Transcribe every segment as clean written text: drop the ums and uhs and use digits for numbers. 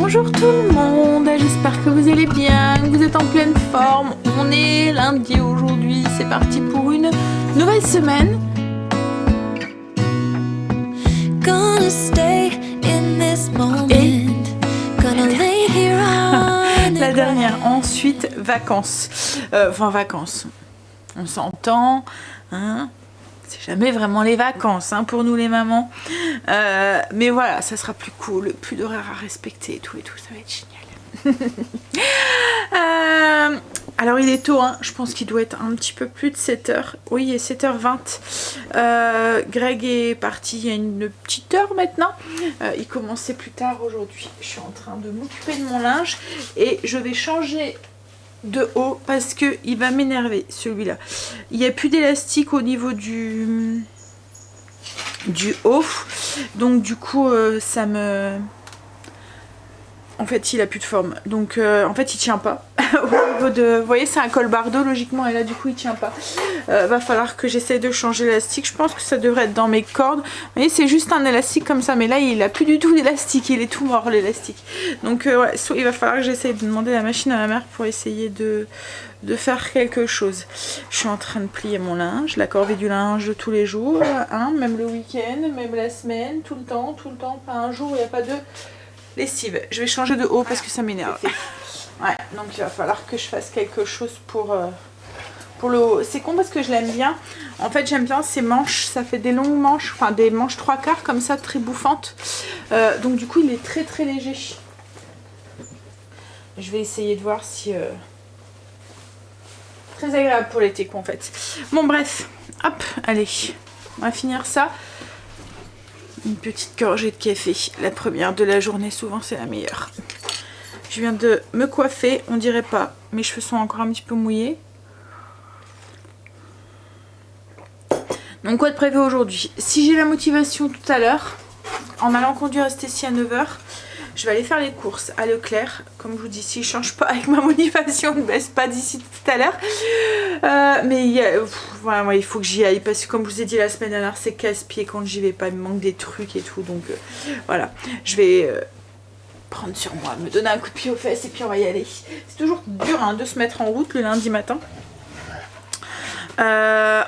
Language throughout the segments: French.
Bonjour tout le monde, j'espère que vous allez bien, que vous êtes en pleine forme. On est lundi aujourd'hui, c'est parti pour une nouvelle semaine. Et la dernière, ensuite vacances. Enfin vacances, on s'entend, hein. C'est jamais vraiment les vacances hein, pour nous les mamans. Mais voilà, ça sera plus cool, plus d'horaires à respecter et tout, ça va être génial. Alors il est tôt, hein, je pense qu'il doit être un petit peu plus de 7h. Oui, il est 7h20. Greg est parti il y a une petite heure maintenant. Il commençait plus tard aujourd'hui. Je suis en train de m'occuper de mon linge et je vais changer de haut parce que il va m'énerver celui-là. Il n'y a plus d'élastique au niveau du haut, donc du coup ça me... En fait il a plus de forme, donc en fait il tient pas. Au niveau de... Vous voyez c'est un col bardeau logiquement et là du coup il tient pas. Va falloir que j'essaie de changer l'élastique. Je pense que ça devrait être dans mes cordes. Vous voyez c'est juste un élastique comme ça, mais là il a plus du tout d'élastique, il est tout mort l'élastique. Donc ouais, soit il va falloir que j'essaie de demander la machine à ma mère pour essayer de faire quelque chose. Je suis en train de plier mon linge, la corvée du linge de tous les jours, hein, même le week-end, même la semaine, tout le temps, pas un jour où il n'y a pas de lessive. Je vais changer de haut parce que ça m'énerve. Ouais, donc il va falloir que je fasse quelque chose pour le haut. C'est con parce que je l'aime bien. En fait j'aime bien ces manches, ça fait des longues manches, enfin des manches 3/4 comme ça, très bouffantes. Donc du coup il est très très léger. Je vais essayer de voir si... Très agréable pour l'été quoi en fait. Bon bref, hop, allez, on va finir ça. Une petite gorgée de café, la première de la journée, souvent c'est la meilleure. Je viens de me coiffer, on dirait pas, mes cheveux sont encore un petit peu mouillés. Donc quoi de prévu aujourd'hui? Si j'ai la motivation tout à l'heure, en allant conduire Stécie à 9h, je vais aller faire les courses à Leclerc. Comme je vous dis, si je change pas avec ma motivation, ne baisse pas d'ici tout à l'heure. Mais voilà, ouais, il faut que j'y aille parce que comme je vous ai dit la semaine dernière, c'est casse-pied quand j'y vais pas. Il me manque des trucs et tout. Donc voilà, je vais prendre sur moi, me donner un coup de pied aux fesses et puis on va y aller. C'est toujours dur hein, de se mettre en route le lundi matin.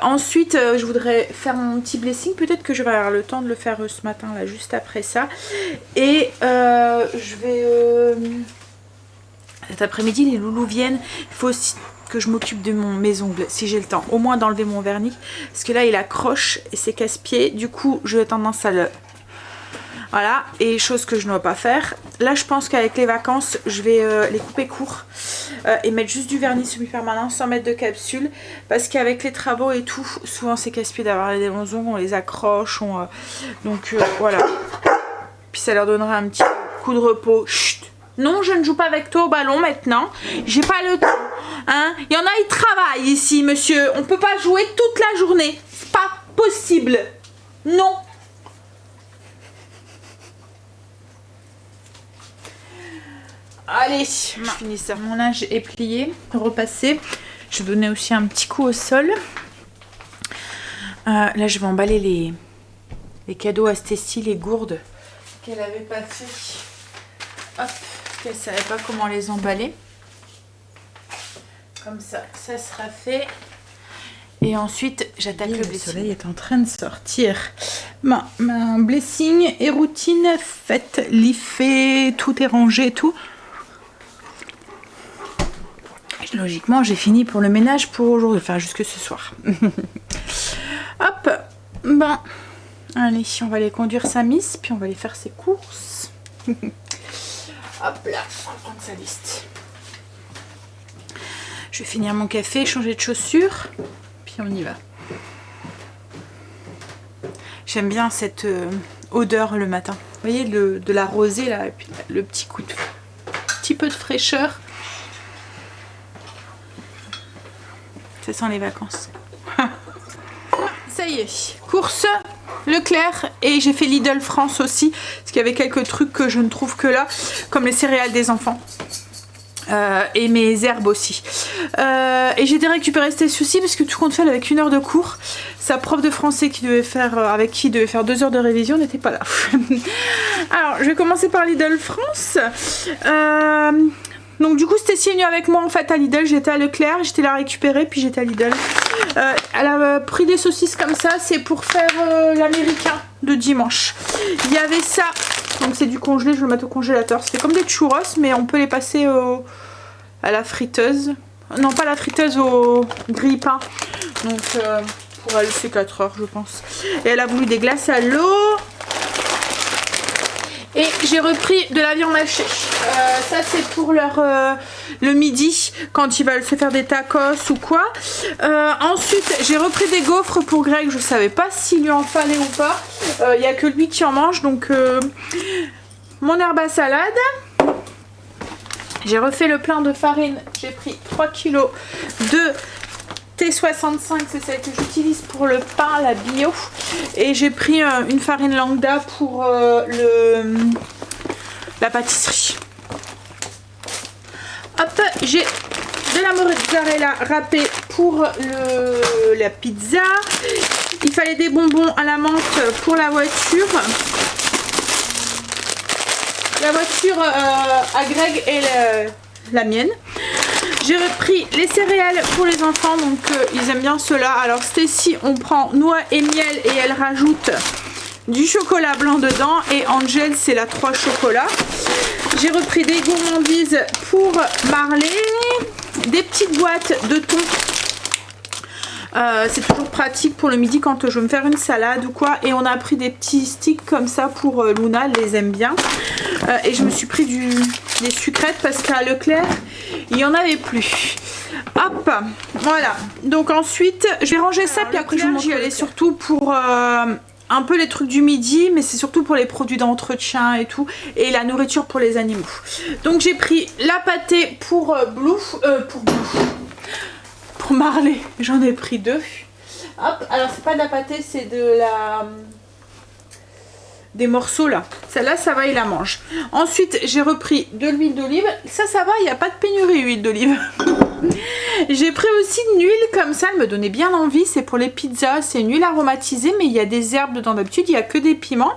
Ensuite je voudrais faire mon petit blessing, peut-être que je vais avoir le temps de le faire ce matin là juste après ça et je vais cet après-midi les loulous viennent, il faut aussi que je m'occupe de mes ongles si j'ai le temps, au moins d'enlever mon vernis parce que là il accroche et c'est casse-pied, du coup j'ai tendance à le... Voilà, et chose que je ne dois pas faire. Là je pense qu'avec les vacances je vais les couper court et mettre juste du vernis semi-permanent sans mettre de capsule parce qu'avec les travaux et tout, souvent c'est casse-pied d'avoir les longs ongles, on les accroche, donc voilà. Puis ça leur donnera un petit coup de repos. Chut. Non, je ne joue pas avec toi au ballon maintenant, j'ai pas le temps. Hein, il y en a, ils travaillent ici monsieur, on peut pas jouer toute la journée, c'est pas possible. Non. Allez, je finis ça. Mon linge est plié, repassé. Je donnais aussi un petit coup au sol. Là, je vais emballer les cadeaux à Stécie, les gourdes qu'elle avait pas fait. Hop, qu'elle savait pas comment les emballer. Comme ça, ça sera fait. Et ensuite, j'attaque le blessing. Le soleil est en train de sortir. Ma blessing et routine faite, liffée, tout est rangé, tout. Logiquement, j'ai fini pour le ménage pour aujourd'hui, enfin jusque ce soir. Hop, ben, allez, on va aller conduire sa miss, puis on va aller faire ses courses. Hop là, on va prendre sa liste. Je vais finir mon café, changer de chaussures, puis on y va. J'aime bien cette odeur le matin. Vous voyez, de la rosée là, et puis le petit coup de... petit peu de fraîcheur. Ça sent les vacances. Ça y est, course Leclerc et j'ai fait Lidl France aussi parce qu'il y avait quelques trucs que je ne trouve que là, comme les céréales des enfants. Et mes herbes aussi. Et j'ai été récupérer ces soucis parce que tout compte fait avec 1 heure de cours, sa prof de français qui devait faire, avec qui il devait faire 2 heures de révision n'était pas là. Alors je vais commencer par Lidl France. Donc du coup Stécie est venue avec moi en fait à Lidl, j'étais à Leclerc, j'étais la récupérer puis j'étais à Lidl. Elle a pris des saucisses comme ça, c'est pour faire l'américain de dimanche. Il y avait ça, donc c'est du congelé, je vais le mettre au congélateur. C'est comme des churros mais on peut les passer à la friteuse. Non pas la friteuse, au grille-pain. Donc pour elle c'est 4 heures je pense. Et elle a voulu des glaces à l'eau. Et j'ai repris de la viande hachée. Ça c'est pour le midi quand ils veulent se faire des tacos ou quoi. Ensuite j'ai repris des gaufres pour Greg. Je savais pas s'il lui en fallait ou pas. Il n'y a que lui qui en mange. Donc mon herbe à salade. J'ai refait le plein de farine. J'ai pris 3 kg de T65, c'est celle que j'utilise pour le pain, la bio. Et j'ai pris une farine lambda pour la pâtisserie. Hop, j'ai de la mozzarella râpée pour la pizza. Il fallait des bonbons à la menthe pour la voiture. La voiture à Greg et la mienne. J'ai repris les céréales pour les enfants, donc ils aiment bien cela. Alors Stécie, on prend noix et miel et elle rajoute du chocolat blanc dedans. Et Angel, c'est la 3 chocolats. J'ai repris des gourmandises pour Marley, des petites boîtes de thon. C'est toujours pratique pour le midi quand je veux me faire une salade ou quoi. Et on a pris des petits sticks comme ça pour Luna, elle les aime bien. Et je me suis pris des sucrètes parce qu'à Leclerc il n'y en avait plus. Hop, voilà. Donc ensuite je vais ranger ça. Alors, puis après j'y allais surtout pour un peu les trucs du midi, mais c'est surtout pour les produits d'entretien et tout, et la nourriture pour les animaux. Donc j'ai pris la pâtée pour pour Marley, j'en ai pris 2. Hop, alors c'est pas de la pâtée, c'est de des morceaux là. Celle-là, ça va, il la mange. Ensuite, j'ai repris de l'huile d'olive. Ça va, il n'y a pas de pénurie d'huile d'olive. J'ai pris aussi une huile comme ça, elle me donnait bien envie. C'est pour les pizzas, c'est une huile aromatisée, mais il y a des herbes dedans. D'habitude, il n'y a que des piments.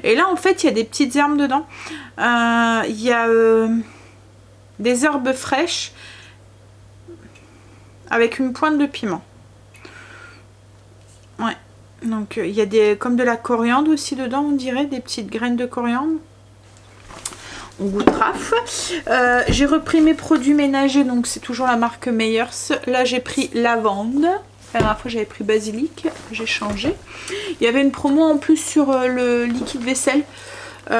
Et là, en fait, il y a des petites herbes dedans. Il y a des herbes fraîches avec une pointe de piment. Ouais. Donc il y a comme de la coriandre aussi dedans, on dirait, des petites graines de coriandre. On goûtera. J'ai repris mes produits ménagers, donc c'est toujours la marque Meyers. Là j'ai pris lavande. La dernière fois j'avais pris basilic, j'ai changé. Il y avait une promo en plus sur le liquide vaisselle.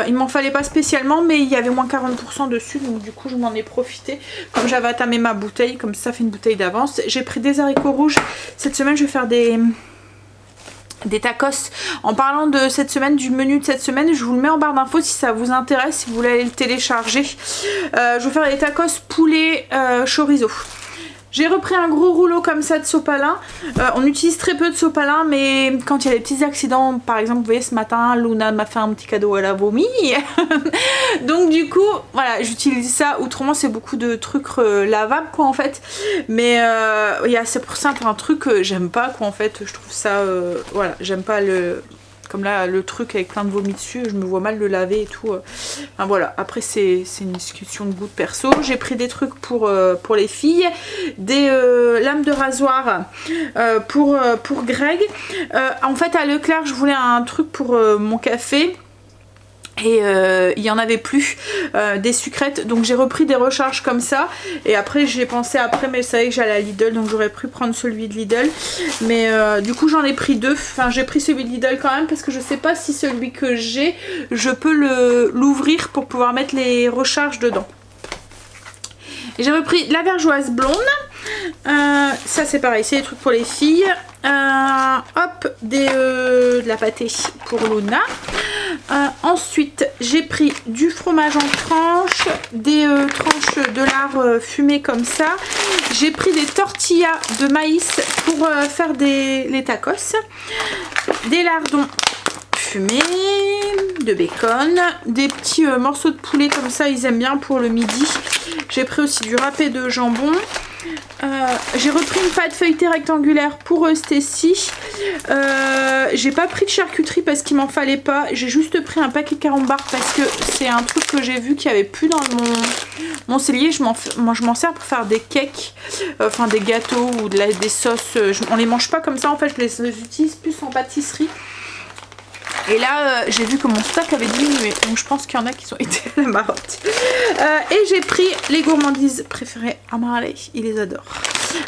Il m'en fallait pas spécialement, mais il y avait moins 40% dessus, donc du coup je m'en ai profité. Comme j'avais attamé ma bouteille, comme ça fait une bouteille d'avance. J'ai pris des haricots rouges. Cette semaine je vais faire des tacos. En parlant de cette semaine, du menu de cette semaine, je vous le mets en barre d'infos si ça vous intéresse, si vous voulez aller le télécharger. Je vais faire des tacos poulet chorizo. J'ai repris un gros rouleau comme ça de sopalin. On utilise très peu de sopalin, mais quand il y a des petits accidents, par exemple, vous voyez ce matin, Luna m'a fait un petit cadeau, elle a vomi. Donc du coup, voilà, j'utilise ça. Autrement, c'est beaucoup de trucs lavables, quoi, en fait. Mais c'est pour ça un truc que j'aime pas, quoi, en fait. Je trouve ça, voilà, j'aime pas comme là, le truc avec plein de vomi dessus, je me vois mal le laver et tout. Enfin voilà, après c'est une discussion de goût de perso. J'ai pris des trucs pour les filles, des lames de rasoir pour Greg. En fait à Leclerc, je voulais un truc pour mon café. Et il n'y en avait plus des sucrètes, donc j'ai repris des recharges comme ça. Et après j'ai pensé mais je savais que j'allais à Lidl, donc j'aurais pu prendre celui de Lidl. Mais du coup j'en ai pris 2. Enfin j'ai pris celui de Lidl quand même, parce que je sais pas si celui que j'ai, je peux l'ouvrir pour pouvoir mettre les recharges dedans. Et j'ai repris la vergeoise blonde. Ça c'est pareil, c'est des trucs pour les filles. Hop, de la pâtée pour Luna. Ensuite j'ai pris du fromage en tranches, des tranches de lard fumé comme ça. J'ai pris des tortillas de maïs pour faire les tacos, des lardons fumée, de bacon, des petits morceaux de poulet comme ça, ils aiment bien pour le midi. J'ai pris aussi du râpé de jambon. J'ai repris une pâte feuilletée rectangulaire pour Stacy. J'ai pas pris de charcuterie parce qu'il m'en fallait pas. J'ai juste pris un paquet de carambars parce que c'est un truc que j'ai vu qu'il n'y avait plus dans mon cellier. Moi je m'en sers pour faire des cakes, enfin des gâteaux ou des sauces. On les mange pas comme ça en fait, je les utilise plus en pâtisserie. Et là, j'ai vu que mon stock avait diminué. Donc je pense qu'il y en a qui ont été à la marotte. Et j'ai pris les gourmandises préférées à Marley. Il les adore.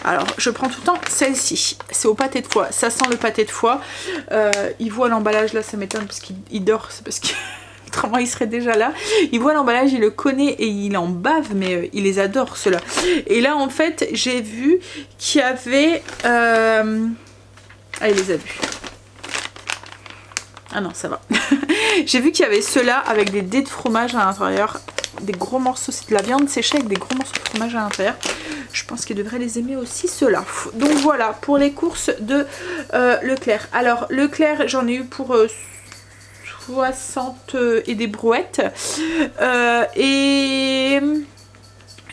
Alors, je prends tout le temps celle-ci. C'est au pâté de foie. Ça sent le pâté de foie. Il voit l'emballage là, ça m'étonne parce qu'il dort. C'est parce que... autrement, il serait déjà là. Il voit l'emballage, il le connaît et il en bave. Mais il les adore, ceux-là. Et là, en fait, j'ai vu qu'il y avait... Ah, il les a vus. Ah non, ça va. J'ai vu qu'il y avait ceux-là avec des dés de fromage à l'intérieur. Des gros morceaux, c'est de la viande séchée avec des gros morceaux de fromage à l'intérieur. Je pense qu'il devrait les aimer aussi, ceux-là. Donc voilà, pour les courses de Leclerc. Alors, Leclerc, j'en ai eu pour 60 et des brouettes. Et...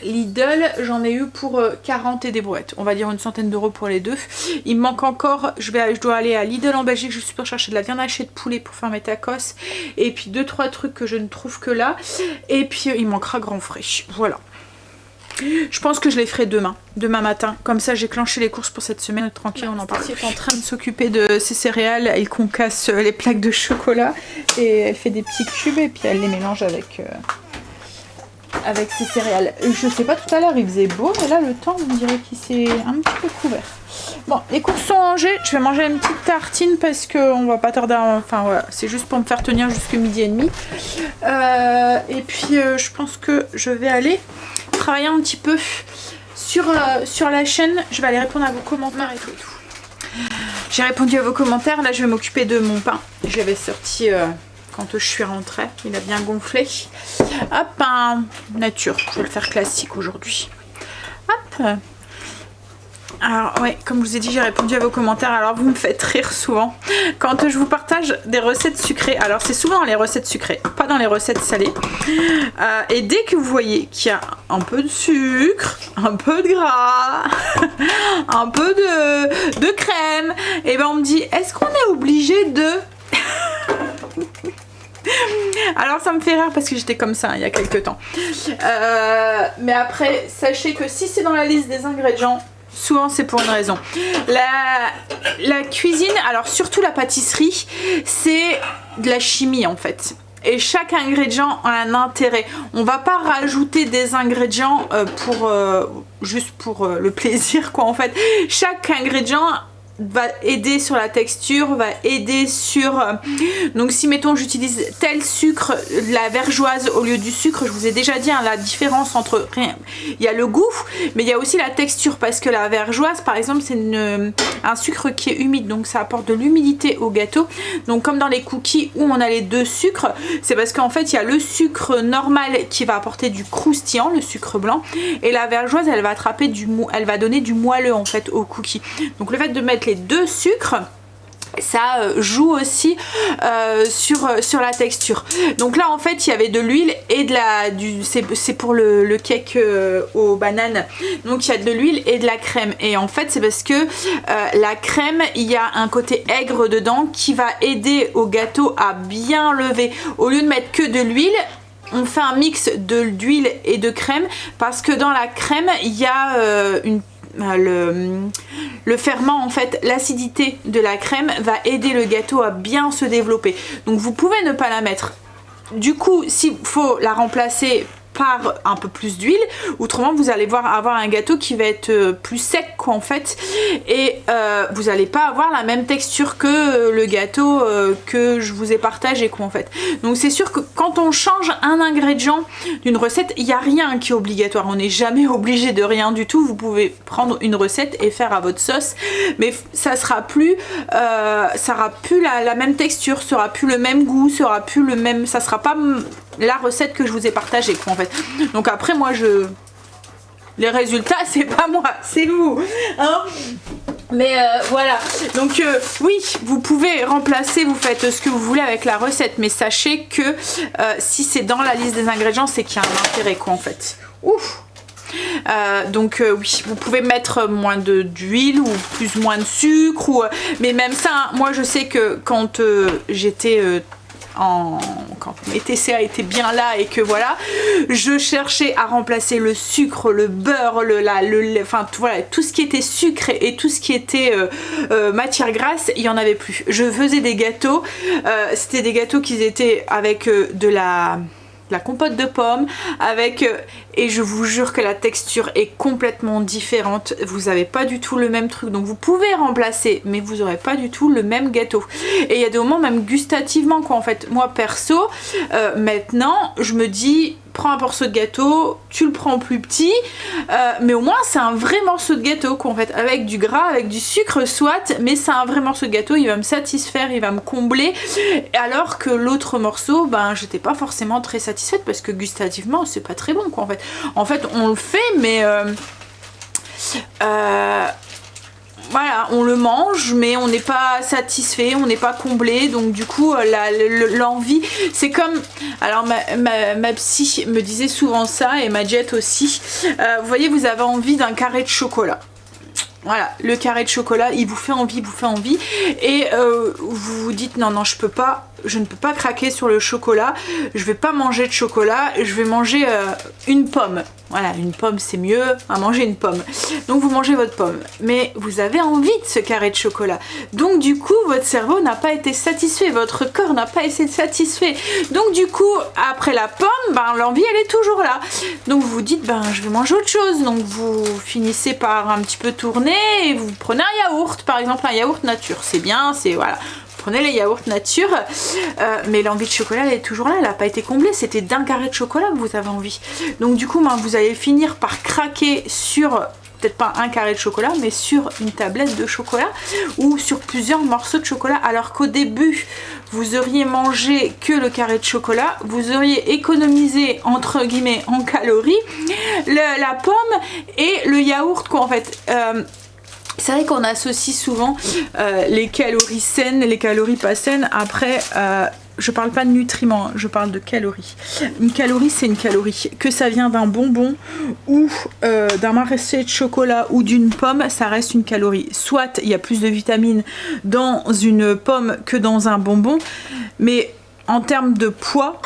Lidl, j'en ai eu pour 40 et des brouettes. On va dire une centaine d'euros pour les deux. Il me manque encore, je dois aller à Lidl en Belgique, je suis pour chercher de la viande hachée de poulet pour faire mes tacos. Et puis 2-3 trucs que je ne trouve que là. Et puis il manquera grand frais. Voilà. Je pense que je les ferai demain matin. Comme ça, j'ai clenché les courses pour cette semaine. Tranquille, on en parle. Elle est en train de s'occuper de ses céréales et concasse les plaques de chocolat. Et elle fait des petits cubes et puis elle les mélange avec ses céréales. Je sais pas, tout à l'heure il faisait beau, mais là le temps on dirait qu'il s'est un petit peu couvert. Bon, les courses sont rangées, je vais manger une petite tartine parce qu'on va pas tarder à... Enfin voilà, c'est juste pour me faire tenir jusqu'à midi et demi. Et puis je pense que je vais aller travailler un petit peu sur la chaîne. Je vais aller répondre à vos commentaires et tout. J'ai répondu à vos commentaires, là je vais m'occuper de mon pain. J'avais sorti... quand je suis rentrée, il a bien gonflé. Hop, un nature, je vais le faire classique aujourd'hui. Hop. Alors ouais, comme je vous ai dit, j'ai répondu à vos commentaires. Alors vous me faites rire souvent quand je vous partage des recettes sucrées. Alors c'est souvent dans les recettes sucrées, pas dans les recettes salées. Et dès que vous voyez qu'il y a un peu de sucre, un peu de gras, un peu de crème, et ben on me dit, est-ce qu'on est obligé de... Alors ça me fait rire parce que j'étais comme ça il y a quelques temps. Mais après, sachez que si c'est dans la liste des ingrédients, souvent c'est pour une raison. La cuisine, alors surtout la pâtisserie, c'est de la chimie en fait. Et chaque ingrédient a un intérêt. On va pas rajouter des ingrédients juste pour le plaisir quoi en fait. Chaque ingrédient va aider sur la texture, va aider sur... Donc si mettons j'utilise tel sucre, la vergeoise au lieu du sucre, je vous ai déjà dit hein, la différence entre... Il y a le goût, mais il y a aussi la texture parce que la vergeoise par exemple c'est un sucre qui est humide, donc ça apporte de l'humidité au gâteau. Donc comme dans les cookies où on a les deux sucres, c'est parce qu'en fait il y a le sucre normal qui va apporter du croustillant, le sucre blanc, et la vergeoise elle va attraper elle va donner du moelleux en fait au cookie. Donc le fait de mettre les deux sucres, ça joue aussi sur la texture. Donc là en fait il y avait de l'huile et c'est pour le cake aux bananes, donc il y a de l'huile et de la crème, et en fait c'est parce que la crème, il y a un côté aigre dedans qui va aider au gâteau à bien lever. Au lieu de mettre que de l'huile, on fait un mix d'huile et de crème parce que dans la crème il y a le ferment en fait, l'acidité de la crème va aider le gâteau à bien se développer. Donc vous pouvez ne pas la mettre. Du coup, s'il faut la remplacer par un peu plus d'huile, autrement vous allez avoir un gâteau qui va être plus sec quoi en fait, et vous n'allez pas avoir la même texture que le gâteau que je vous ai partagé quoi en fait. Donc c'est sûr que quand on change un ingrédient d'une recette, il n'y a rien qui est obligatoire, on n'est jamais obligé de rien du tout. Vous pouvez prendre une recette et faire à votre sauce, mais ça sera plus la même texture, ça sera plus le même goût, ça sera plus le même, ça sera pas la recette que je vous ai partagée quoi en fait. Donc après moi les résultats c'est pas moi, c'est vous hein. Mais voilà, donc oui, vous pouvez remplacer, vous faites ce que vous voulez avec la recette, mais sachez que si c'est dans la liste des ingrédients, c'est qu'il y a un intérêt quoi en fait. Ouf. Donc oui, vous pouvez mettre moins d'huile ou plus ou moins de sucre, ou, mais même ça, hein, moi je sais que quand j'étais... quand mes TCA étaient bien là et que voilà, je cherchais à remplacer le sucre, le beurre, enfin voilà, tout ce qui était sucre et tout ce qui était matière grasse, il n'y en avait plus. Je faisais des gâteaux, c'était des gâteaux qui étaient avec de la compote de pommes avec et je vous jure que la texture est complètement différente, vous n'avez pas du tout le même truc, donc vous pouvez remplacer mais vous n'aurez pas du tout le même gâteau. Et il y a des moments même gustativement quoi en fait. Moi perso maintenant je me dis prends un morceau de gâteau, tu le prends plus petit, mais au moins c'est un vrai morceau de gâteau quoi en fait, avec du gras, avec du sucre soit, mais c'est un vrai morceau de gâteau, il va me satisfaire, il va me combler, alors que l'autre morceau, ben j'étais pas forcément très satisfaite parce que gustativement c'est pas très bon quoi en fait. En fait on le fait mais voilà, on le mange mais on n'est pas satisfait, on n'est pas comblé, donc du coup l'envie, c'est comme, alors ma psy me disait souvent ça et ma diète aussi, vous voyez vous avez envie d'un carré de chocolat. Voilà, le carré de chocolat, il vous fait envie, et vous vous dites non, je ne peux pas craquer sur le chocolat, je vais pas manger de chocolat, je vais manger une pomme. Voilà, une pomme c'est mieux à manger une pomme. Donc vous mangez votre pomme, mais vous avez envie de ce carré de chocolat. Donc du coup, votre cerveau n'a pas été satisfait, votre corps n'a pas été satisfait. Donc du coup, après la pomme, ben, l'envie elle est toujours là. Donc vous vous dites, ben je vais manger autre chose. Donc vous finissez par un petit peu tourner et vous prenez un yaourt, par exemple un yaourt nature. C'est bien, c'est voilà. Prenez les yaourts nature, mais l'envie de chocolat elle est toujours là, elle n'a pas été comblée, c'était d'un carré de chocolat que vous avez envie. Donc du coup ben, vous allez finir par craquer sur, peut-être pas un carré de chocolat, mais sur une tablette de chocolat ou sur plusieurs morceaux de chocolat, alors qu'au début vous auriez mangé que le carré de chocolat, vous auriez économisé entre guillemets en calories la pomme et le yaourt quoi en fait. C'est vrai qu'on associe souvent les calories saines, les calories pas saines. Après, je parle pas de nutriments, je parle de calories. Une calorie, c'est une calorie. Que ça vient d'un bonbon ou d'un morceau de chocolat ou d'une pomme, ça reste une calorie. Soit il y a plus de vitamines dans une pomme que dans un bonbon, mais en termes de poids,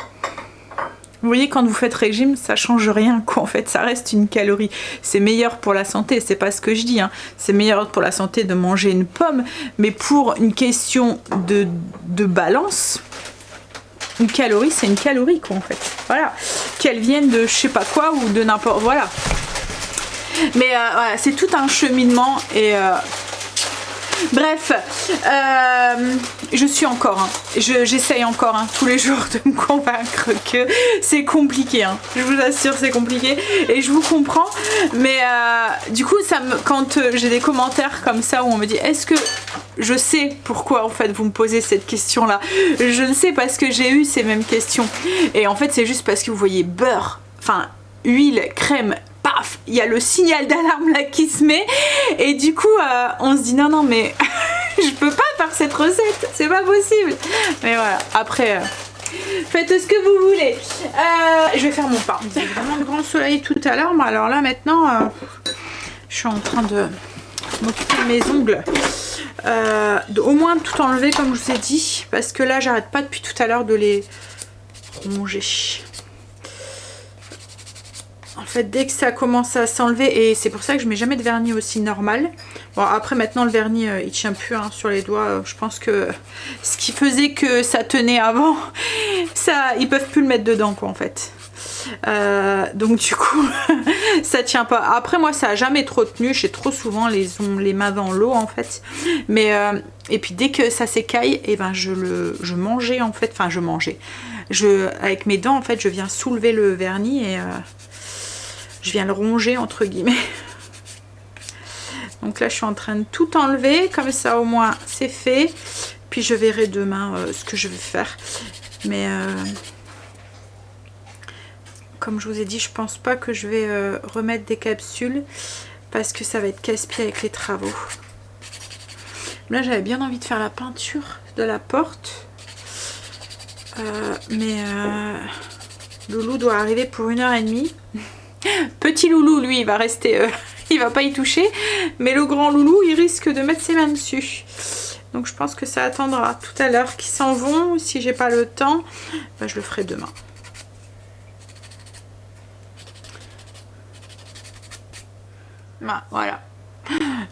vous voyez, quand vous faites régime, ça change rien quoi en fait, ça reste une calorie. C'est meilleur pour la santé, c'est pas ce que je dis, hein. C'est meilleur pour la santé de manger une pomme, mais pour une question de balance, une calorie c'est une calorie quoi en fait. Voilà, qu'elle vienne de je sais pas quoi ou de n'importe, voilà. Mais voilà, c'est tout un cheminement et bref, je suis encore, hein, j'essaye encore hein, tous les jours de me convaincre que c'est compliqué, hein, je vous assure c'est compliqué et je vous comprends, mais du coup quand j'ai des commentaires comme ça où on me dit est-ce que je sais pourquoi en fait vous me posez cette question là, je le sais parce que j'ai eu ces mêmes questions et en fait c'est juste parce que vous voyez beurre, enfin huile, crème, paf, il y a le signal d'alarme là qui se met et du coup on se dit non mais je peux pas faire cette recette, c'est pas possible. Mais voilà, après faites ce que vous voulez. Je vais faire mon pain. Il y a vraiment le grand soleil tout à l'heure, mais alors là maintenant je suis en train de m'occuper de mes ongles. Au moins tout enlever comme je vous ai dit, parce que là j'arrête pas depuis tout à l'heure de les ronger. En fait dès que ça commence à s'enlever, et c'est pour ça que je mets jamais de vernis aussi normal. Bon après maintenant le vernis il tient plus hein, sur les doigts, je pense que ce qui faisait que ça tenait avant, ça ils peuvent plus le mettre dedans quoi en fait. Donc du coup ça tient pas. Après moi ça a jamais trop tenu, j'ai trop souvent les mains dans l'eau en fait, mais et puis dès que ça s'écaille et ben je mangeais en fait, enfin je mangeais, avec mes dents en fait je viens soulever le vernis et je viens le ronger entre guillemets. Donc là je suis en train de tout enlever, comme ça au moins c'est fait, puis je verrai demain ce que je vais faire, mais comme je vous ai dit je pense pas que je vais remettre des capsules parce que ça va être casse-pied avec les travaux. Là j'avais bien envie de faire la peinture de la porte. Mais Loulou doit arriver pour 1h30. Petit Loulou, lui, il va rester... il va pas y toucher. Mais le grand Loulou, il risque de mettre ses mains dessus. Donc je pense que ça attendra tout à l'heure qu'ils s'en vont. Si j'ai pas le temps, bah, je le ferai demain. Bah, voilà.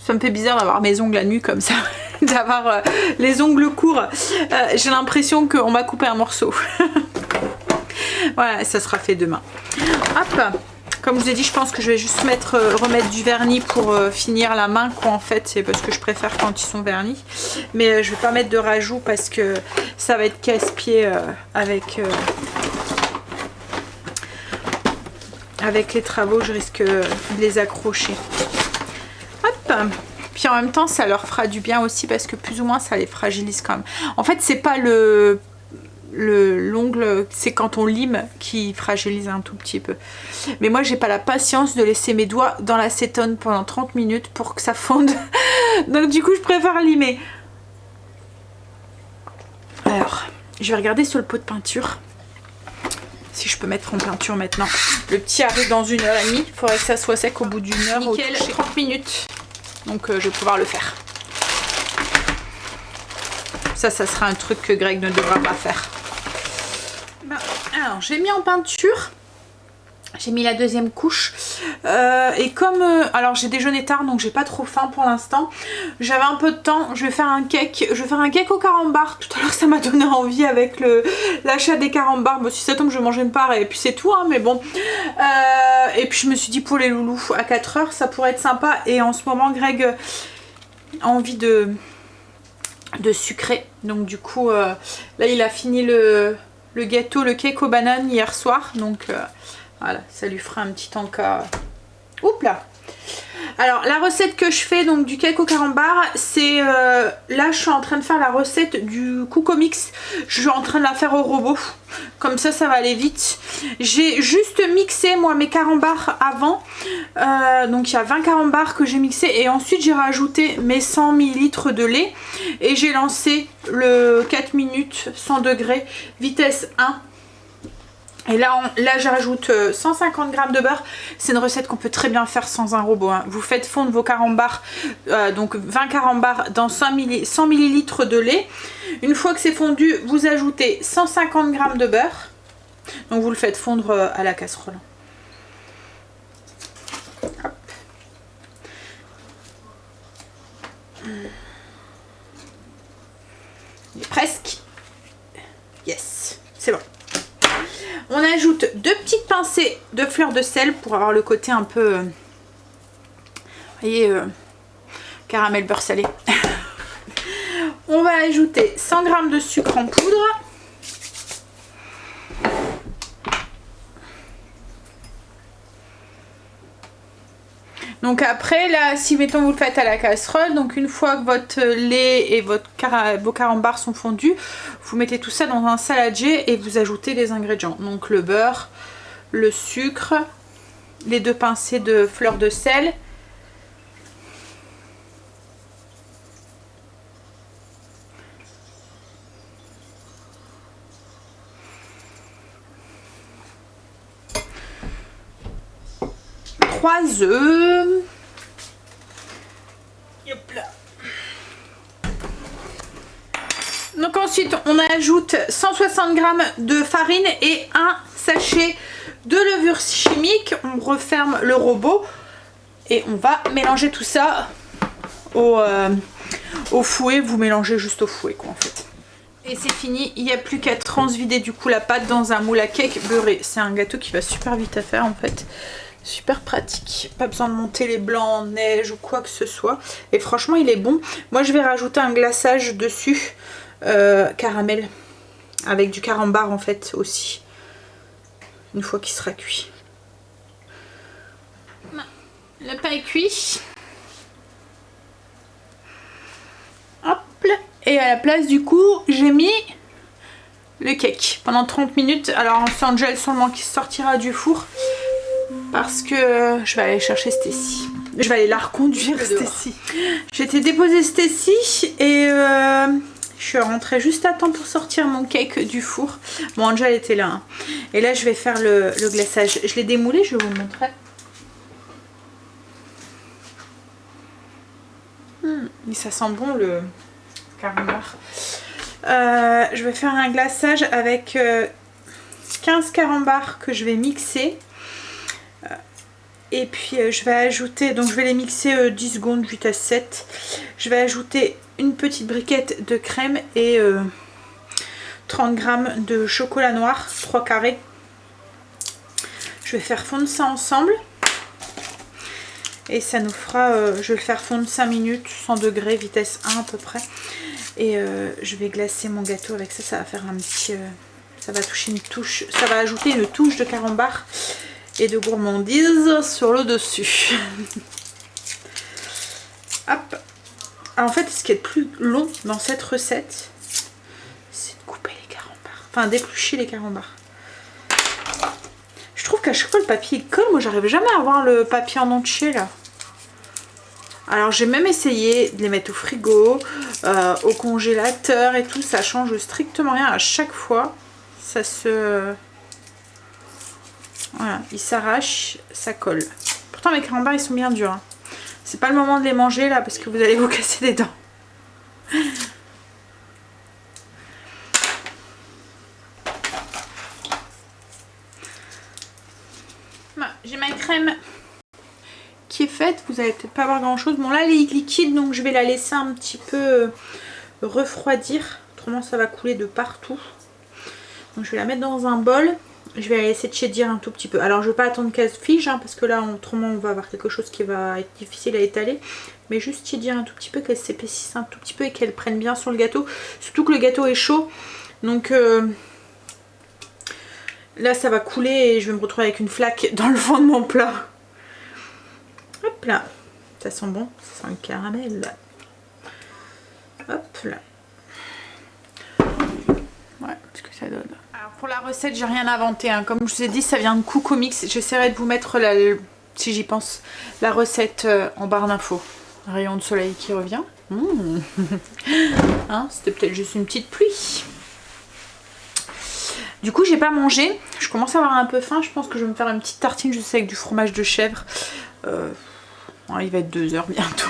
Ça me fait bizarre d'avoir mes ongles à nu comme ça. D'avoir les ongles courts. J'ai l'impression qu'on m'a coupé un morceau. Voilà, ça sera fait demain. Hop. Comme je vous ai dit, je pense que je vais juste remettre du vernis pour finir la main, quoi, en fait. C'est parce que je préfère quand ils sont vernis. Mais je vais pas mettre de rajout parce que ça va être casse-pied avec les travaux. Je risque de les accrocher. Hop. Puis en même temps, ça leur fera du bien aussi parce que plus ou moins, ça les fragilise quand même. En fait, c'est pas l'ongle, c'est quand on lime qui fragilise un tout petit peu. Mais moi j'ai pas la patience de laisser mes doigts dans l'acétone pendant 30 minutes pour que ça fonde. Donc du coup je préfère limer. Alors je vais regarder sur le pot de peinture si je peux mettre en peinture maintenant. Le petit arrive dans 1h30, il faudrait que ça soit sec au bout d'une heure. Nickel, 30 minutes. Donc je vais pouvoir le faire. Ça sera un truc que Greg ne devra pas faire. Alors j'ai mis en peinture, j'ai mis la deuxième couche et comme alors j'ai déjeuné tard donc j'ai pas trop faim pour l'instant, j'avais un peu de temps, je vais faire un cake, au carambar. Tout à l'heure ça m'a donné envie avec l'achat des carambars. Bon, si ça tombe je vais manger une part et puis c'est tout hein, mais bon et puis je me suis dit pour les loulous à 4 heures ça pourrait être sympa. Et en ce moment Greg a envie de sucrer, donc du coup là il a fini le gâteau, le cake aux bananes hier soir, donc voilà, ça lui fera un petit encas. Oups là. Alors la recette que je fais donc du cake au carambar, c'est là je suis en train de faire la recette du Coco Mix. Je suis en train de la faire au robot, comme ça va aller vite. J'ai juste mixé moi mes carambars avant, donc il y a 20 carambars que j'ai mixé et ensuite j'ai rajouté mes 100 ml de lait et j'ai lancé le 4 minutes 100 degrés vitesse 1. Et là je rajoute 150 g de beurre. C'est une recette qu'on peut très bien faire sans un robot hein. Vous faites fondre vos carambars, donc 20 carambars dans 100 ml de lait. Une fois que c'est fondu, vous ajoutez 150 g de beurre. Donc vous le faites fondre à la casserole. Hop. Il est presque. Yes, c'est bon. On ajoute 2 petites pincées de fleur de sel pour avoir le côté un peu, vous voyez, caramel beurre salé. On va ajouter 100 g de sucre en poudre. Donc après là, si mettons vous le faites à la casserole, donc une fois que votre lait et vos carambars sont fondus, vous mettez tout ça dans un saladier et vous ajoutez les ingrédients. Donc le beurre, le sucre, les 2 pincées de fleur de sel. Trois œufs. Hop là. Donc ensuite on ajoute 160 g de farine et un sachet de levure chimique. On referme le robot et on va mélanger tout ça au fouet. Vous mélangez juste au fouet quoi en fait. Et c'est fini, il n'y a plus qu'à transvider du coup la pâte dans un moule à cake beurré. C'est un gâteau qui va super vite à faire en fait. Super pratique, pas besoin de monter les blancs en neige ou quoi que ce soit. Et franchement il est bon. Moi je vais rajouter un glaçage dessus, caramel, avec du carambar en fait aussi, une fois qu'il sera cuit. Le pain est cuit. Hop. Et à la place du coup j'ai mis le cake pendant 30 minutes. Alors c'est en gel seulement qui sortira du four. Parce que je vais aller chercher Stécie. Je vais aller la reconduire, Stacy. J'ai été déposer Stacy et je suis rentrée juste à temps pour sortir mon cake du four. Bon, Angel était là. Hein. Et là, je vais faire le glaçage. Je l'ai démoulé, je vais vous montrer. Et ça sent bon le carambar. Je vais faire un glaçage avec 15 carambars que je vais mixer. Et puis je vais ajouter, donc je vais les mixer 10 secondes, vitesse 7. Je vais ajouter une petite briquette de crème et 30 g de chocolat noir, 3 carrés. Je vais faire fondre ça ensemble. Et ça nous fera, je vais le faire fondre 5 minutes, 100 degrés, vitesse 1 à peu près. Et je vais glacer mon gâteau avec ça, ça va faire un petit... ça va toucher une touche, ça va ajouter une touche de carambar et de gourmandise sur le dessus. Hop. Alors en fait, ce qui est le plus long dans cette recette, c'est de couper les carambars. Enfin, d'éplucher les carambars. Je trouve qu'à chaque fois le papier il colle. Moi, j'arrive jamais à avoir le papier en entier là. Alors j'ai même essayé de les mettre au frigo, au congélateur et tout. Ça change strictement rien. À chaque fois, ça se... Voilà, il s'arrache, ça colle. Pourtant mes carambars ils sont bien durs. Hein. C'est pas le moment de les manger là parce que vous allez vous casser les dents. J'ai ma crème qui est faite. Vous allez peut-être pas voir grand chose. Bon là elle est liquide donc je vais la laisser un petit peu refroidir. Autrement ça va couler de partout. Donc je vais la mettre dans un bol. Je vais la laisser tiédir un tout petit peu. Alors je ne vais pas attendre qu'elle se fige hein, parce que là autrement on va avoir quelque chose qui va être difficile à étaler. Mais juste tiédir un tout petit peu, qu'elle s'épaississe un tout petit peu et qu'elle prenne bien sur le gâteau. Surtout que le gâteau est chaud. Donc là ça va couler et je vais me retrouver avec une flaque dans le fond de mon plat. Hop là. Ça sent bon, ça sent le caramel. Hop là. Ouais, ce que ça donne. Alors pour la recette, j'ai rien inventé. Hein. Comme je vous ai dit, ça vient de Coco Mix. J'essaierai de vous mettre, si j'y pense, la recette en barre d'infos. Rayon de soleil qui revient. Hein, c'était peut-être juste une petite pluie. Du coup, j'ai pas mangé. Je commence à avoir un peu faim. Je pense que je vais me faire une petite tartine, je sais, avec du fromage de chèvre. Il va être 2 h bientôt.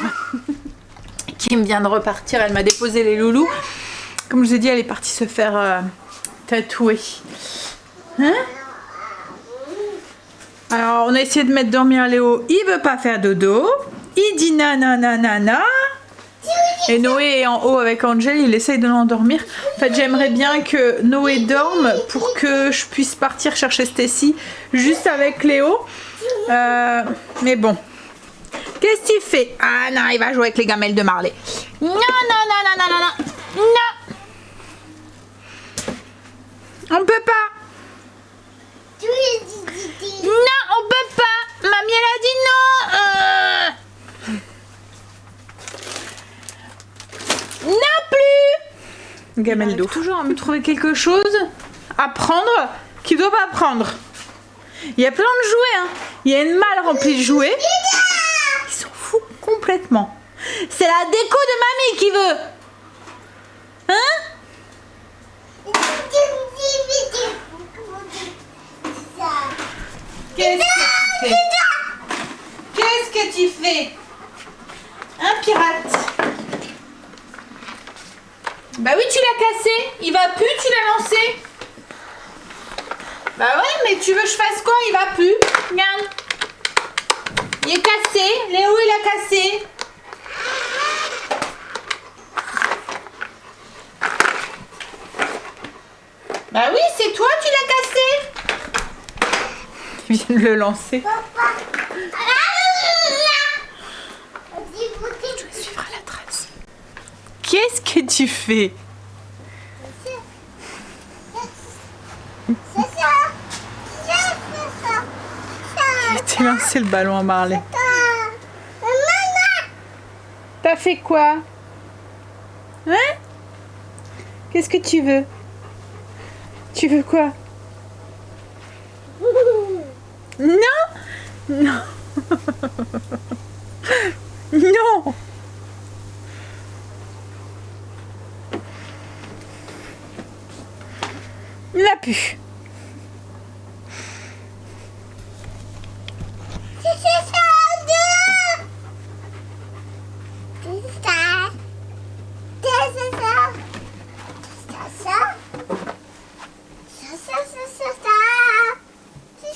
Kim vient de repartir. Elle m'a déposé les loulous. Comme je vous ai dit, elle est partie se faire... tatoué. Hein? Alors on a essayé de mettre dormir Léo, il veut pas faire dodo, il dit nanana. Et Noé est en haut avec Angel, il essaye de l'endormir. En fait j'aimerais bien que Noé dorme pour que je puisse partir chercher Stacy juste avec Léo. Mais bon. Qu'est-ce qu'il fait? Ah non, il va jouer avec les gamelles de Marley. Non. On peut pas. Non, on peut pas. Mamie, elle a dit non. Non plus. Gamelle d'eau. Toujours à me trouver quelque chose à prendre qu'il doit pas prendre. Il y a plein de jouets. Hein. Il y a une malle remplie de jouets. Il s'en fout complètement. C'est la déco de mamie qui veut. Hein? Qu'est-ce que tu fais? Un pirate. Bah oui, tu l'as cassé. Il va plus, tu l'as lancé. Bah ouais, mais tu veux que je fasse quoi? Il va plus. Regarde. Il est cassé. Léo, il a cassé. Bah oui, c'est toi, tu l'as cassé. Il vient de le lancer. Je vais suivre à la trace. Qu'est-ce que tu fais? Il t'a lancé le ballon à Marley. T'as fait quoi? Hein? Qu'est-ce que tu veux? Tu veux quoi? Non? Non. pu.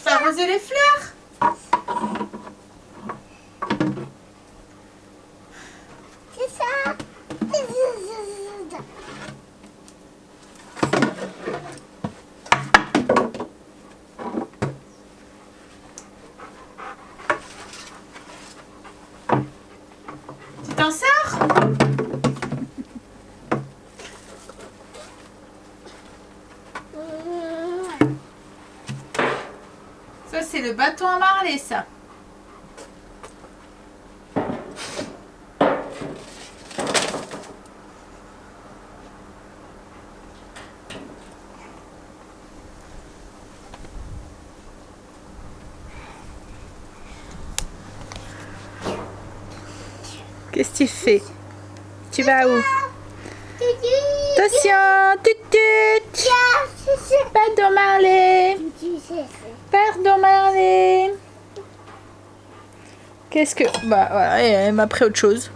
Arroser les fleurs. C'est ça. Tu t'en sors? Ça, c'est le bâton à marler, ça. Qu'est-ce que tu fais? Tu vas où? Attention, tut. Pardon Marley. Pardon Marley. Qu'est-ce que... Bah voilà, elle m'a pris autre chose.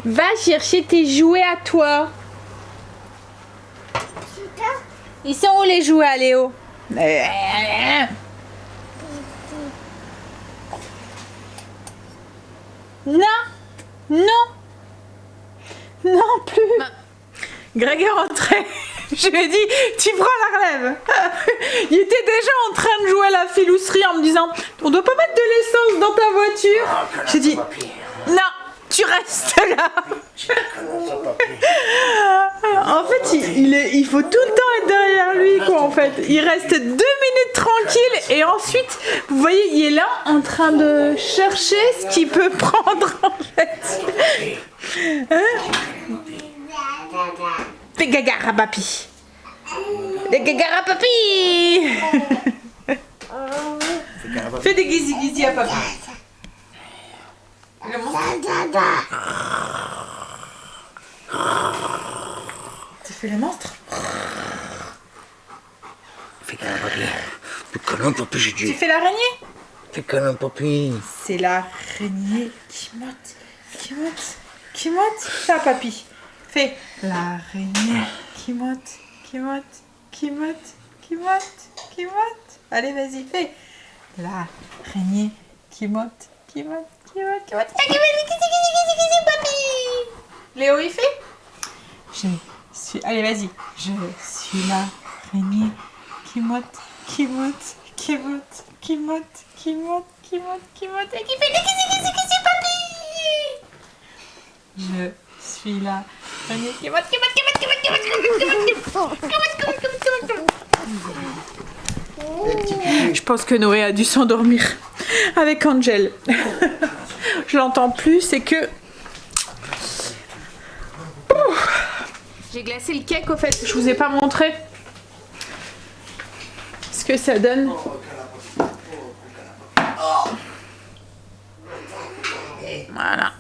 Va chercher tes jouets à toi. Ils sont où les jouets à Léo? Non, non, non plus. Greg est rentré. Je lui ai dit, tu prends la relève. Il était déjà en train de jouer à la filousserie en me disant, on doit pas mettre de l'essence dans ta voiture. J'ai dit, non, tu restes là. En fait, il faut tout le temps être derrière lui, quoi, en fait. Il reste 2 minutes tranquille et ensuite, vous voyez, il est là en train de chercher ce qu'il peut prendre, en fait. Fais gaga à papi. Fais gaga à papi. Fais des guizi à papi. Le monstre. Tu fais le monstre? Fais câlin, papy. Fais câlin, papy, j'ai dit. Tu fais l'araignée? Fais câlin, papy. C'est l'araignée qui monte. Ça, papy. Fais l'araignée qui monte. Allez, vas-y, fais. L'araignée qui monte. Papy. Léo, il fait? Je suis... Allez, vas-y. Je suis l'araignée qui monte. Et qui fait des kizzy, papy. Je suis l'araignée qui monte. Je pense que Noé a dû s'endormir avec Angel. Je l'entends plus, c'est que... J'ai glacé le cake au fait, je vous ai pas montré ce que ça donne. Voilà.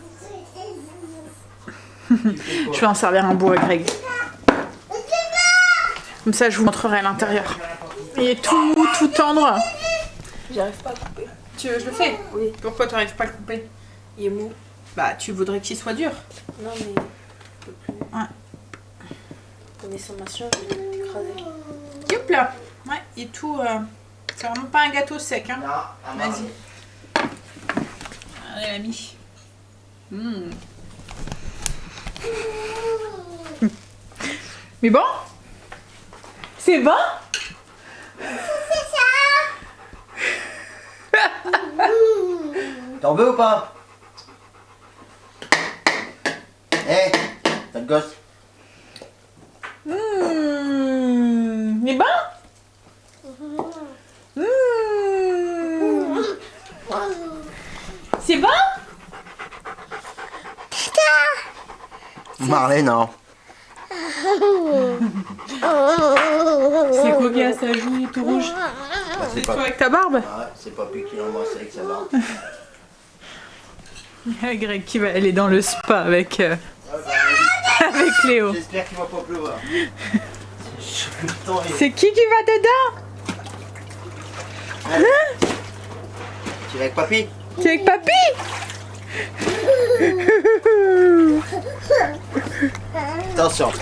Je vais en servir un bout à Greg. Comme ça, je vous montrerai à l'intérieur. Il est tout mou, tout tendre. J'arrive pas à couper. Tu veux que je le fais? Oui. Pourquoi tu n'arrives pas à le couper? Il est mou. Bah, tu voudrais qu'il soit dur. Non, mais je peux plus. Ouais. Connaissant ma soeur, je vais l'écraser. Youp là. Ouais, il est tout... C'est vraiment pas un gâteau sec, hein. Vas-y. Allez, l'ami. Mais bon? C'est bon? T'en veux ou pas? Hé, t'as le gosse. Mais bon? C'est bon? Marley, non. C'est quoi qui a sa joue, il est tout rouge? Bah, C'est toi avec ta barbe? Ouais, c'est papy qui l'embrasse avec sa barbe. Il y a Greg qui va aller dans le spa avec avec Léo. J'espère qu'il va pas pleuvoir. C'est qui va dedans? Hein? Tu vas avec papy? Tu es avec papy? Attention.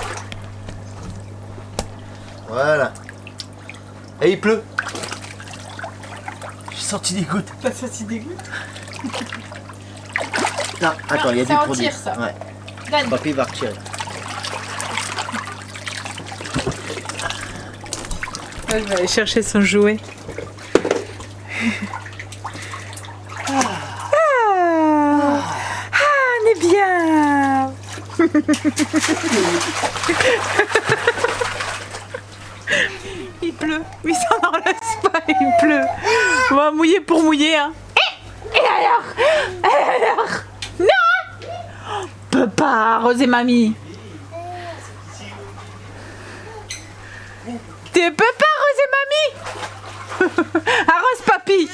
Voilà. Et il pleut. J'ai senti des gouttes. T'as senti des gouttes? Non, attends, il y a ça du en produit. tire, ça. Ouais. Donne. Papy va retirer. Là, je vais aller chercher son jouet. On est bien. Il pleut. Oui, ça n'en laisse pas, il pleut. On va mouiller pour mouiller, hein. Et alors? Non. Peut pas arroser mamie. Tu peux pas arroser mamie. Arrose papy.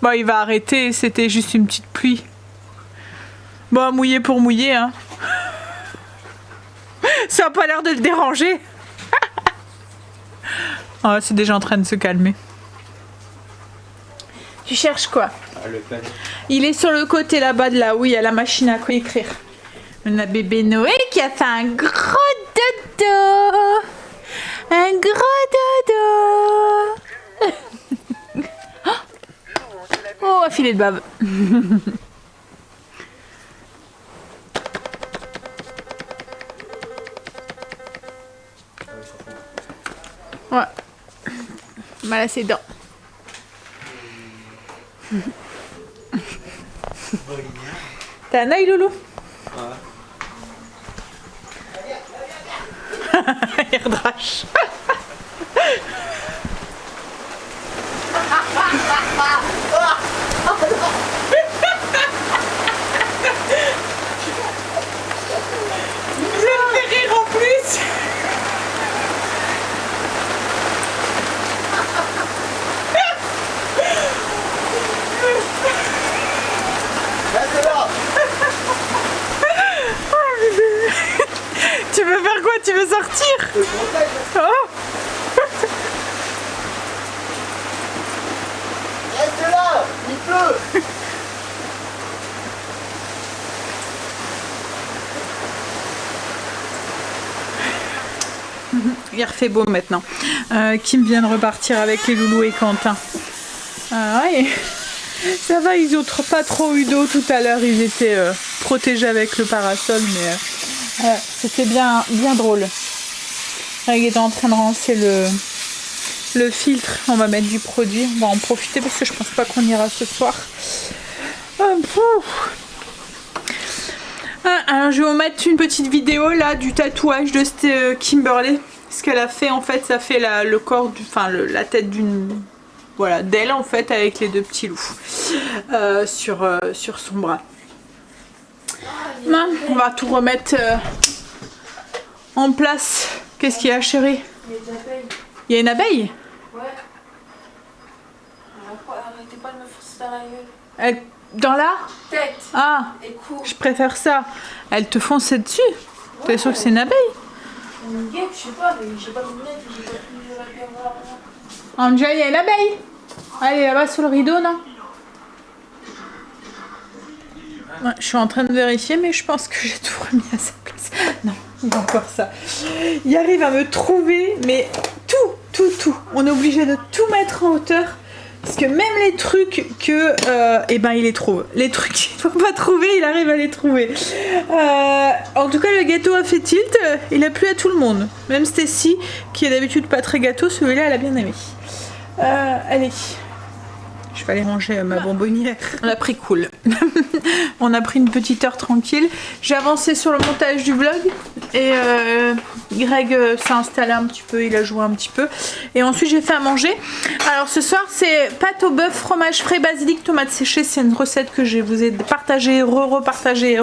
Bon, il va arrêter, c'était juste une petite pluie. Bon, mouiller pour mouiller, hein. Ça a pas l'air de le déranger. Oh, c'est déjà en train de se calmer. Tu cherches quoi? Le pen. Il est sur le côté là-bas de là où il y a la machine à écrire. On a bébé Noé qui a fait un gros dodo. Un gros dodo. Oh, un filet de bave. Ouais. Mal à ses dents. T'as un œil, Loulou? Il redrache. Je le fais rire en plus. Tu veux faire quoi? Tu veux sortir? Oh. Reste là, il pleut. Il refait beau maintenant. Kim vient de repartir avec les loulous et Quentin. Ouais. Ça va, ils ont pas trop eu d'eau tout à l'heure. Ils étaient protégés avec le parasol, mais c'était bien drôle. Greg est en train de rincer le filtre. On va mettre du produit. On va en profiter parce que je pense pas qu'on ira ce soir. Alors, je vais vous mettre une petite vidéo là du tatouage de Kimberly. Ce qu'elle a fait en fait, ça fait le corps, la tête d'une, voilà, d'elle en fait avec les deux petits loups sur son bras. On va tout remettre en place. Qu'est-ce qu'il y a, chérie? Il y a des abeilles. Il y a une abeille? Ouais. Arrêtez pas de me forcer dans la gueule. Dans la Tête Ah, et cou. je préfère ça. Elle te fonçait dessus? T'es sûr que c'est une abeille? Une guêpe, je sais pas, mais j'ai pas de lunettes, j'ai pas pu bien voir. Anja, il y a une abeille? Elle est là-bas sur le rideau, non? Ouais, je suis en train de vérifier, mais je pense que j'ai tout remis à sa place. Non, il y a encore ça. Il arrive à me trouver, mais tout. On est obligé de tout mettre en hauteur. Parce que même les trucs que... eh ben, il les trouve. Les trucs qu'il ne faut pas trouver, il arrive à les trouver. En tout cas, le gâteau a fait tilt. Il a plu à tout le monde. Même Stacy, qui est d'habitude pas très gâteau, celui-là, elle a bien aimé. Allez. Je vais aller ranger ma bonbonnière. On a pris cool. On a pris une petite heure tranquille. J'ai avancé sur le montage du vlog. Et Greg s'est installé un petit peu. Il a joué un petit peu. Et ensuite j'ai fait à manger. Alors ce soir c'est pâte au bœuf, fromage frais, basilic, tomates séchées. C'est une recette que je vous ai partagée, repartagée.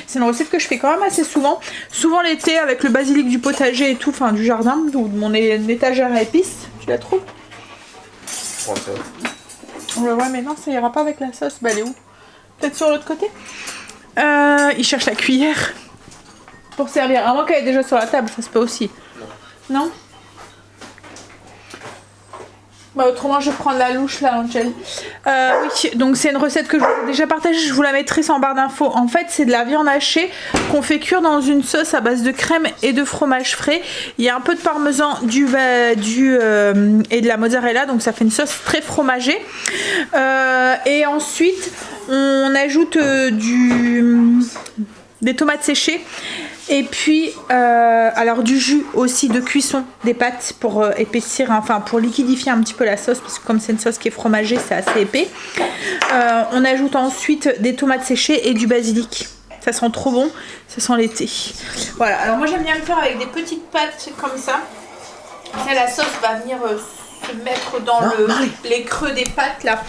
C'est une recette que je fais quand même assez souvent. Souvent l'été avec le basilic du potager et tout. Enfin du jardin ou de mon étagère à épices. Tu la trouves? Ouais, mais non, ça ira pas avec la sauce. Bah, elle est où? Peut-être sur l'autre côté. Il cherche la cuillère pour servir. À moins qu'elle est déjà sur la table, ça se peut aussi. Non? Bah, autrement, je vais prendre la louche là, Angel. Oui, donc c'est une recette que je vous ai déjà partagée. Je vous la mettrai en barre d'infos. En fait, c'est de la viande hachée qu'on fait cuire dans une sauce à base de crème et de fromage frais. Il y a un peu de parmesan, et de la mozzarella, donc ça fait une sauce très fromagée. Et ensuite, on ajoute des tomates séchées. Et puis, alors du jus aussi de cuisson des pâtes pour épaissir, enfin pour liquidifier un petit peu la sauce, parce que comme c'est une sauce qui est fromagée, c'est assez épais. On ajoute ensuite des tomates séchées et du basilic. Ça sent trop bon, ça sent l'été. Voilà, alors moi j'aime bien le faire avec des petites pâtes comme ça. Et la sauce va venir se mettre dans les creux des pâtes là.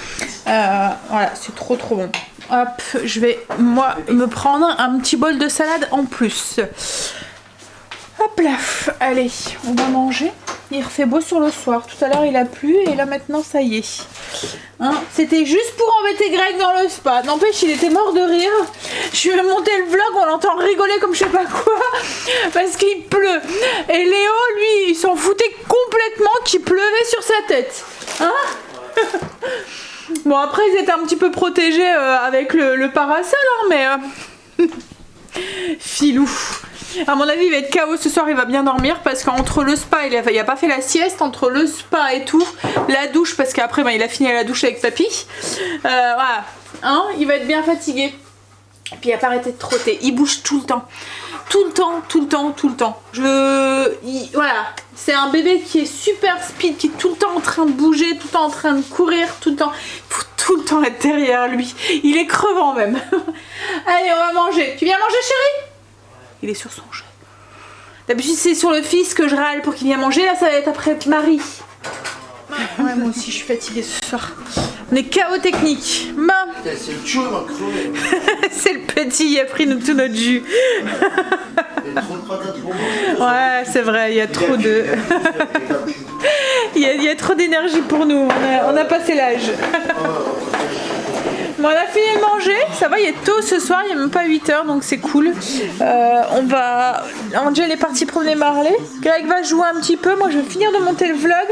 Voilà, c'est trop bon. Hop, je vais moi me prendre un petit bol de salade en plus. Hop là, allez, on va manger. Il refait beau sur le soir. Tout à l'heure il a plu et là maintenant ça y est. Hein, c'était juste pour embêter Greg dans le spa. N'empêche, il était mort de rire. Je vais monter le vlog, on l'entend rigoler comme je sais pas quoi. Parce qu'il pleut. Et Léo, lui, il s'en foutait complètement qu'il pleuvait sur sa tête. Hein? Bon, après ils étaient un petit peu protégés avec le parasol, hein, mais filou. À mon avis il va être KO ce soir, il va bien dormir parce qu'entre le spa, il a pas fait la sieste, entre le spa et tout, la douche parce qu'après il a fini à la douche avec papy. Voilà, hein, il va être bien fatigué. Et puis il a pas arrêté de trotter, il bouge tout le temps. Tout le temps. Voilà, c'est un bébé qui est super speed, qui est tout le temps en train de bouger, tout le temps en train de courir, tout le temps. Il faut tout le temps être derrière lui. Il est crevant même. Allez, on va manger. Tu viens manger, chérie? Il est sur son jeu. D'habitude, c'est sur le fils que je râle pour qu'il vienne manger. Là, ça va être après Marie. Ouais, moi aussi, je suis fatiguée ce soir. On est KO technique. C'est le chou, ma crevé. C'est le petit, il a pris tout notre jus. Il y a trop de patates pour moi. Ouais, c'est vrai, il y a trop de... il y a trop d'énergie pour nous, on a passé l'âge. Bon, on a fini de manger, ça va, il est tôt ce soir, il n'y a même pas 8h, donc c'est cool. Angel est parti promener Marley. Greg va jouer un petit peu, moi je vais finir de monter le vlog.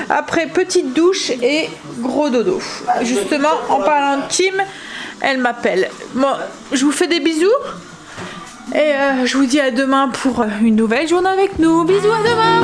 Après, petite douche et gros dodo. Justement, en parlant de Kim, elle m'appelle. Bon, je vous fais des bisous. Et je vous dis à demain pour une nouvelle journée avec nous. Bisous, à demain.